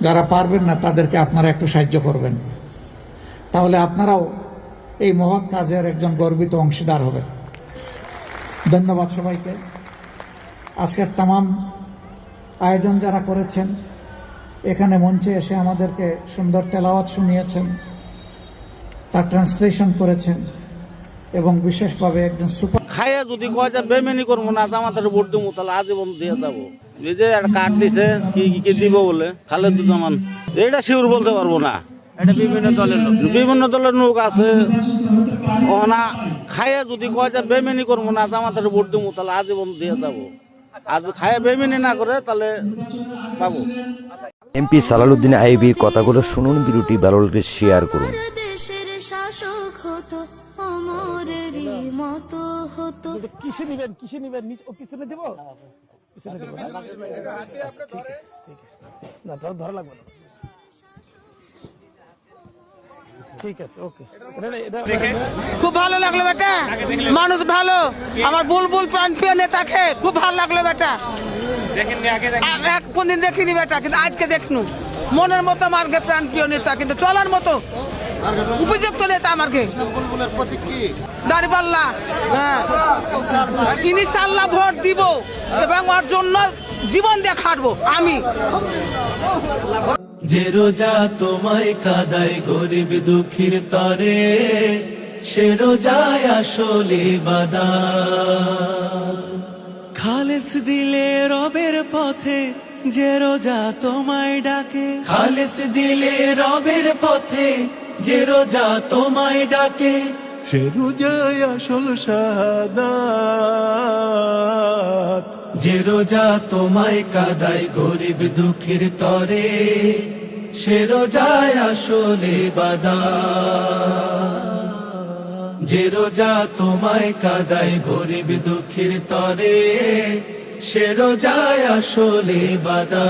যারা পারবেন না তাদেরকে আপনারা একটু সাহায্য করবেন, তাহলে আপনারাও এই মহৎ কাজের একজন গর্বিত অংশীদার হবেন। ধন্যবাদ সবাইকে। আজকের তামাম আয়োজন যারা করেছেন, এখানে মঞ্চে এসে আমাদেরকে সুন্দর তেলাওয়াত শুনিয়েছেন, তার ট্রান্সলেশন করেছেন, এবং বিশেষভাবে একজন সুপার খাইয়া যদি কয় যে বেমেনি করবো না আমাদের ভোট দেবো, তাহলে আজীবন দিয়ে যাবো। এই যে একটা কার্ড দিছে কি কি দিব বলে খালেদুজ্জামান, এটা শিওর বলতে পারবো না। এটা বিভিন্ন দলের লোক আছে। না খাইয়া যদি কয় যে বেমেনি করবো না আমাদের ভোট দেবো, তাহলে আজীবন দিয়ে যাবো। আর খাইয়া বেমেনি না করে তাহলে পাবো। এমপি সালাউদ্দিন আইবির কথাগুলো শুনুন, ভিডিওটি ভালো লাগলে শেয়ার করুন। শাসক হতো অমরেরই মতো হতো। কিসে নিবেন পিছনে দেবো, পিছনে দেবো না, ধরা লাগবে না। ঠিক আছে, ওকে। খুব ভালো লাগলো বেটা, মানুষ ভালো, আমার বুলবুল প্রাণপ্রিয় নেতাকে খুব ভালো লাগলো বেটা। কোনদিন দেখিনি বেটা, কিন্তু আজকে দেখনু। মনের মতো আমার প্রাণপ্রিয় নেতা, কিন্তু চলার মতো উপযুক্ত নেতা আমার দাঁড়িপাল্লা। হ্যাঁ, ইনশাআল্লাহ ভোট দিব এবং ওর জন্য জীবন দিয়ে খাটবো আমি। যে রোজা তোমায় কাদায় গরিব দুঃখীর তরে, সে রোজায় আসলে বাদা। খালেস দিলে রবের পথে, যে রোজা তোমায় ডাকে। খালেস দিলে রবের পথে, যে রোজা তোমায় ডাকে। সে রোজায় আসল শাহাদাত। যে রোজা তোমায় কাদায় গরিব দুঃখীর তরে, সে রোজায় আসলে বাদা। যে রোজা তোমায় কাদায় গরিব দুঃখীর তরে, সে রোজায় আসলে বাদা।